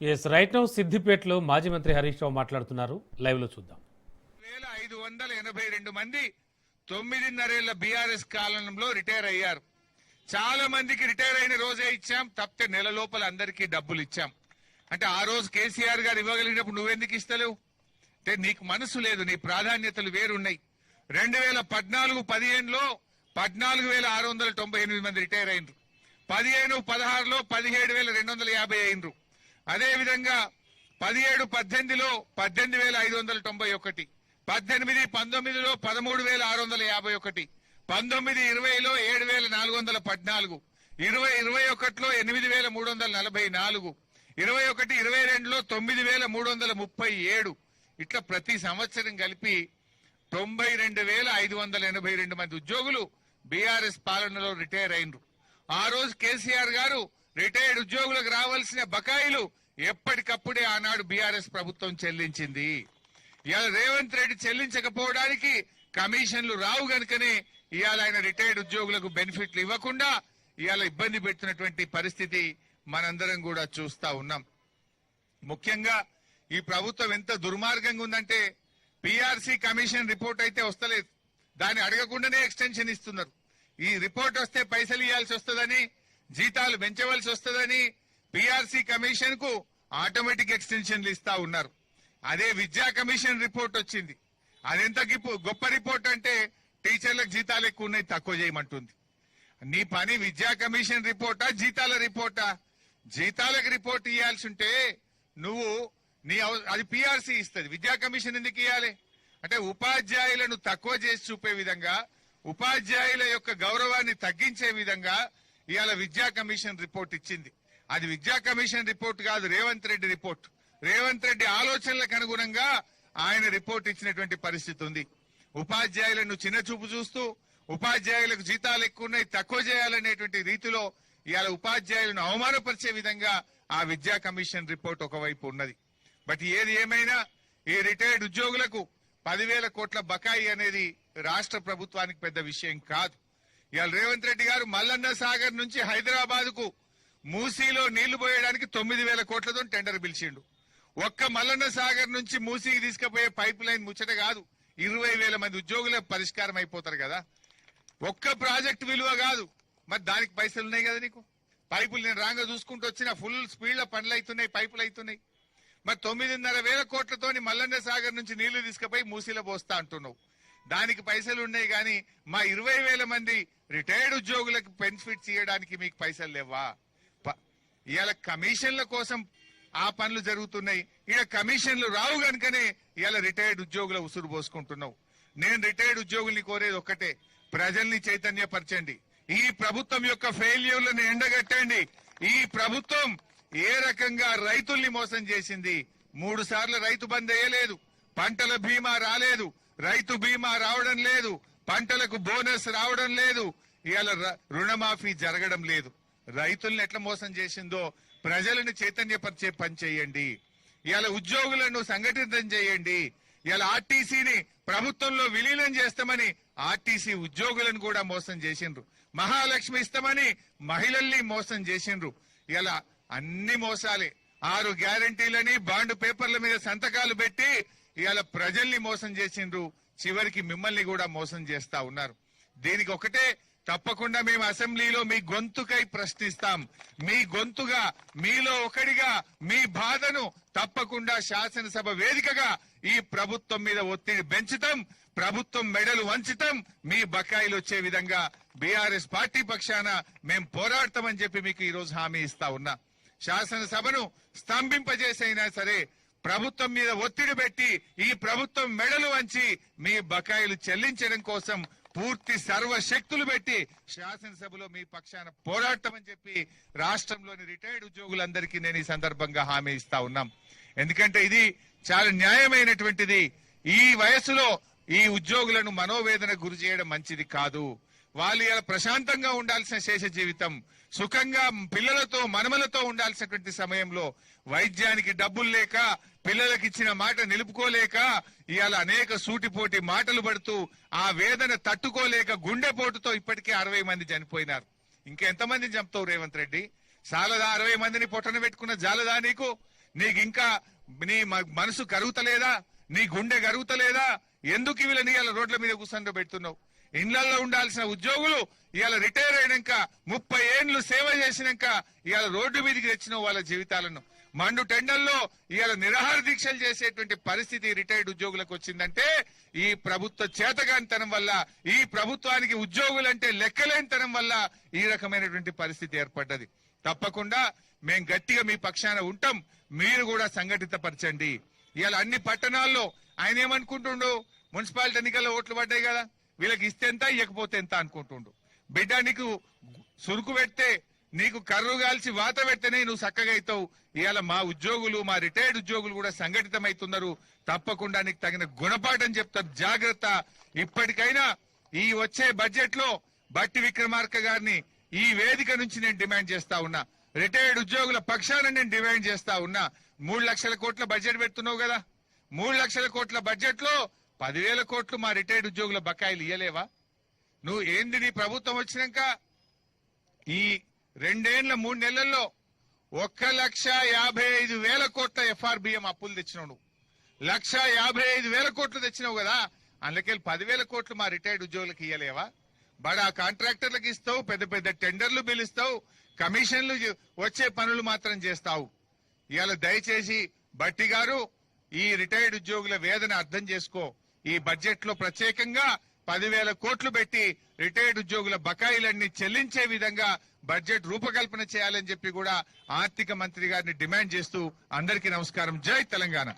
Yes right now సిద్దిపేటలో మాజీ మంత్రి హరీష్ రావు మాట్లాడుతున్నారు. లైవ్ లో చూద్దాం. 1582 మంది 9.5 ఏళ్ల బీఆర్ఎస్ కాలంలో రిటైర్ అయ్యారు. చాలా మందికి రిటైర్ అయిన రోజే ఇచ్చాం, తప్పితే నెల లోపల అందరికీ డబ్బులు ఇచ్చాం. అంటే ఆ రోజు కేసీఆర్ గారు ఇవ్వగలిగినప్పుడు నువ్వెందుకు ఇస్తలేవు? అంటే నీకు మనసు లేదు, నీ ప్రాధాన్యతలు వేరున్నాయి. 2014-15లో 14,698 మంది రిటైర్ అయినరు. 15-16లో 17,250 అయినరు. అదేవిధంగా 17-18లో 18,591, 18-19లో 13,651, 19-20లో 7,414, 20-21లో 8,344, 21-22లో 9,337. ఇట్లా ప్రతి సంవత్సరం కలిపి 92,582 మంది ఉద్యోగులు బీఆర్ఎస్ పాలనలో రిటైర్ అయినరు. ఆ రోజు కేసీఆర్ గారు రిటైర్డ్ ఉద్యోగులకు రావాల్సిన బకాయిలు ఎప్పటికప్పుడే ఆనాడు బీఆర్ఎస్ ప్రభుత్వం చెల్లించింది. ఇవాళ రేవంత్ రెడ్డి చెల్లించకపోవడానికి కమిషన్లు రావు గనుకనే ఇవాళ ఆయన రిటైర్డ్ ఉద్యోగులకు బెనిఫిట్లు ఇవ్వకుండా ఇవాళ ఇబ్బంది పెడుతున్నటువంటి పరిస్థితి మనందరం కూడా చూస్తా ఉన్నాం. ముఖ్యంగా ఈ ప్రభుత్వం ఎంత దుర్మార్గంగా ఉందంటే పీఆర్సీ కమిషన్ రిపోర్ట్ అయితే వస్తలేదు, దాన్ని అడగకుండానే ఎక్స్టెన్షన్ ఇస్తున్నారు. ఈ రిపోర్ట్ వస్తే పైసలు ఇవ్వాల్సి వస్తుందని, జీతాలు పెంచవలసి వస్తుందని పీఆర్సీ కమిషన్ కు ఆటోమేటిక్ ఎక్స్టెన్షన్లు ఇస్తా ఉన్నారు. అదే విద్యా కమిషన్ రిపోర్ట్ వచ్చింది. అదెంత గొప్ప రిపోర్ట్ అంటే టీచర్లకు జీతాలు ఎక్కువ ఉన్నాయి, తక్కువ చేయమంటుంది. నీ పని విద్యా కమిషన్ రిపోర్టా, జీతాల రిపోర్టా? జీతాలకు రిపోర్ట్ ఇవ్వాల్సి ఉంటే నువ్వు అది పీఆర్సీ ఇస్తుంది, విద్యా కమిషన్ ఎందుకు ఇవ్వాలి? అంటే ఉపాధ్యాయులను తక్కువ చేసి చూపే విధంగా, ఉపాధ్యాయుల యొక్క గౌరవాన్ని తగ్గించే విధంగా ఇవాళ విద్యా కమిషన్ రిపోర్ట్ ఇచ్చింది. అది విద్యా కమిషన్ రిపోర్ట్ కాదు, రేవంత్ రెడ్డి రిపోర్ట్. రేవంత్ రెడ్డి ఆలోచనలకు అనుగుణంగా ఆయన రిపోర్ట్ ఇచ్చినటువంటి పరిస్థితి ఉంది. ఉపాధ్యాయులను చిన్న చూపు చూస్తూ ఉపాధ్యాయులకు జీతాలు ఎక్కువ ఉన్నాయి, తక్కువ చేయాలనేటువంటి రీతిలో ఇవాళ ఉపాధ్యాయులను అవమానపరిచే విధంగా ఆ విద్యా కమిషన్ రిపోర్ట్ ఒకవైపు ఉన్నది. బట్ ఏది ఏమైనా ఈ రిటైర్డ్ ఉద్యోగులకు 10,000 కోట్ల బకాయి అనేది రాష్ట్ర ప్రభుత్వానికి పెద్ద విషయం కాదు. ఇవాళ రేవంత్ రెడ్డి గారు మల్లన్న సాగర్ నుంచి హైదరాబాద్ కు మూసీలో నీళ్లు పోయడానికి 9,000 కోట్లతో టెండర్ పిలిచిండు. ఒక్క మల్లన్న సాగర్ నుంచి మూసీకి తీసుకుపోయే పైప్ లైన్ ముచ్చట కాదు, 20,000 మంది ఉద్యోగులకు పరిష్కారం అయిపోతారు కదా. ఒక్క ప్రాజెక్టు విలువ కాదు, మరి దానికి పైసలు ఉన్నాయి కదా నీకు. పైపులు నేను రాంగా చూసుకుంటూ వచ్చిన ఫుల్ స్పీడ్ లో పనులు అవుతున్నాయి, పైపులు అవుతున్నాయి. మరి 9,500 కోట్లతోని మల్లన్న సాగర్ నుంచి నీళ్లు తీసుకుపోయి మూసీలో పోస్తా అంటున్నావు. దానికి పైసలు ఉన్నాయి కానీ మా 20,000 మంది రిటైర్డ్ ఉద్యోగులకు బెనిఫిట్స్ ఇవ్వడానికి మీకు పైసలు లేవా? ఇవాళ కమిషన్ల కోసం ఆ పనులు జరుగుతున్నాయి, ఇక కమిషన్లు రావు గనుకనే ఇవాళ రిటైర్డ్ ఉద్యోగుల ఉసురు పోసుకుంటున్నావు. నేను రిటైర్డ్ ఉద్యోగుల్ని కోరేది ఒక్కటే, ప్రజల్ని చైతన్యపరచండి. ఈ ప్రభుత్వం యొక్క ఫెయిల్యూర్లను ఎండగట్టండి. ఈ ప్రభుత్వం ఏ రకంగా రైతుల్ని మోసం చేసింది. 3 సార్లు రైతు బంద్ వేయలేదు, పంటల బీమా రాలేదు, రైతు బీమా రావడం లేదు, పంటలకు బోనస్ రావడం లేదు, ఇవాళ రుణమాఫీ జరగడం లేదు. రైతుల్ని ఎట్లా మోసం చేసిందో ప్రజలను చైతన్యపరిచే పని చేయండి. ఇవాళ ఉద్యోగులను సంఘటితం చేయండి. ఇవాళ ఆర్టీసీని ప్రభుత్వంలో విలీనం చేస్తామని ఆర్టీసీ ఉద్యోగులను కూడా మోసం చేసిండ్రు. మహాలక్ష్మి ఇస్తామని మహిళల్ని మోసం చేసిండ్రు. ఇలా అన్ని మోసాలే. 6 గ్యారంటీలని బాండ్ పేపర్ల మీద సంతకాలు పెట్టి ఇవాళ ప్రజల్ని మోసం చేసిండ్రు. చివరికి మిమ్మల్ని కూడా మోసం చేస్తా ఉన్నారు. దీనికి ఒకటే, తప్పకుండా మేము అసెంబ్లీలో మీ గొంతుకై ప్రశ్నిస్తాం. మీ గొంతుగా, మీలో ఒకడిగా మీ బాధను తప్పకుండా శాసనసభ వేదికగా ఈ ప్రభుత్వం మీద ఒత్తిడి పెంచుతాం. ప్రభుత్వం మెడలు వంచుతాం. మీ బకాయిలు వచ్చే విధంగా బీఆర్ఎస్ పార్టీ పక్షాన మేం పోరాడతామని చెప్పి మీకు ఈ రోజు హామీ ఇస్తా ఉన్నా. శాసనసభను స్తంభింపజేసైనా సరే ప్రభుత్వం మీద ఒత్తిడి పెట్టి ఈ ప్రభుత్వం మెడలు వంచి మీ బకాయిలు చెల్లించడం కోసం పూర్తి సర్వశక్తులు పెట్టి శాసనసభలో మీ పక్షాన పోరాటమని చెప్పి రాష్ట్రంలోని రిటైర్డ్ ఉద్యోగులందరికీ నేను ఈ సందర్భంగా హామీ ఇస్తా ఉన్నాం. ఎందుకంటే ఇది చాలా న్యాయమైనటువంటిది. ఈ వయసులో ఈ ఉద్యోగులను మనోవేదన గురి చేయడం మంచిది కాదు. వాళ్ళు ఇలా ప్రశాంతంగా ఉండాల్సిన శేష జీవితం, సుఖంగా పిల్లలతో మనమలతో ఉండాల్సినటువంటి సమయంలో వైద్యానికి డబ్బులు లేక, పిల్లలకు ఇచ్చిన మాట నిలుపుకోలేక ఇవాళ అనేక సూటిపోటి మాటలు పడుతూ ఆ వేదన తట్టుకోలేక గుండెపోటుతో ఇప్పటికే 60 మంది చనిపోయినారు. ఇంకెంతమందిని చంపుతావు రేవంత్ రెడ్డి? సాలదా 60 మందిని పొట్టన పెట్టుకున్న జాలదా నీకు? నీకు ఇంకా నీ మనసు కరుగుతలేదా? నీ గుండె కరుగుతలేదా? ఎందుకు వీళ్ళని ఇవాళ రోడ్ల మీద కూర్చొని పెడుతున్నావు? ఇళ్లలో ఉండాల్సిన ఉద్యోగులు ఇవాళ రిటైర్ అయినాక 30 ఏండ్లు సేవ చేసినాక ఇవాళ రోడ్డు మీదకి తెచ్చినావు వాళ్ళ జీవితాలను. మండు టెండల్లో ఇవాళ నిరాహార దీక్షలు చేసేటువంటి పరిస్థితి రిటైర్డ్ ఉద్యోగులకు వచ్చిందంటే ఈ ప్రభుత్వ చేతగానితనం వల్ల, ఈ ప్రభుత్వానికి ఉద్యోగులంటే లెక్కలేనితనం వల్ల ఈ రకమైనటువంటి పరిస్థితి ఏర్పడ్డది. తప్పకుండా మేం గట్టిగా మీ పక్షాన ఉంటాం. మీరు కూడా సంఘటితపరచండి. ఇవాళ అన్ని పట్టణాల్లో ఆయన ఏమనుకుంటుండు? మున్సిపాలిటీ ఎన్నికల్లో ఓట్లు పడ్డాయి కదా, వీళ్ళకి ఇస్తే ఎంత, ఇవ్వకపోతే ఎంత అనుకుంటుండు. బిడ్డ, నీకు సురుకు పెడితే, నీకు కర్రు కాల్చి వాత పెడితేనే నువ్వు చక్కగా అవుతావు. ఇవాళ మా ఉద్యోగులు, మా రిటైర్డ్ ఉద్యోగులు కూడా సంఘటితమవుతున్నారు. తప్పకుండా నీకు తగిన గుణపాఠం చెప్తారు. జాగ్రత్త. ఇప్పటికైనా ఈ వచ్చే బడ్జెట్ లో బట్టి విక్రమార్క గారిని ఈ వేదిక నుంచి నేను డిమాండ్ చేస్తా ఉన్నా. రిటైర్డ్ ఉద్యోగుల పక్షాన నేను డిమాండ్ చేస్తా ఉన్నా. 3 లక్షల కోట్ల బడ్జెట్ పెడుతున్నావు కదా, 3 లక్షల కోట్ల బడ్జెట్ లో 10,000 కోట్లు మా రిటైర్డ్ ఉద్యోగుల బకాయిలు ఇయ్యలేవా? నువ్వు ఏంది నీ ప్రభుత్వం వచ్చినాక ఈ 2 ఏళ్ల 3 నెలల్లో 1,55,000 కోట్ల FRBM అప్పులు తెచ్చినావు. నువ్వు 1,55,000 కోట్లు తెచ్చినావు కదా, అందుకెళ్ళి 10,000 కోట్లు మా రిటైర్డ్ ఉద్యోగులకు ఇయ్యలేవా? బడా కాంట్రాక్టర్లకు ఇస్తావు, పెద్ద పెద్ద టెండర్లు పిలుస్తావు, కమిషన్లు వచ్చే పనులు మాత్రం చేస్తావు. ఇవాళ దయచేసి బట్టి గారు ఈ రిటైర్డ్ ఉద్యోగుల వేదన అర్థం చేసుకో. ఈ బడ్జెట్ లో ప్రత్యేకంగా 10,000 కోట్లు పెట్టి రిటైర్డ్ ఉద్యోగుల బకాయిలన్నీ చెల్లించే విధంగా బడ్జెట్ రూపకల్పన చేయాలని చెప్పి కూడా ఆర్థిక మంత్రి గారిని డిమాండ్ చేస్తూ అందరికీ నమస్కారం. జై తెలంగాణ.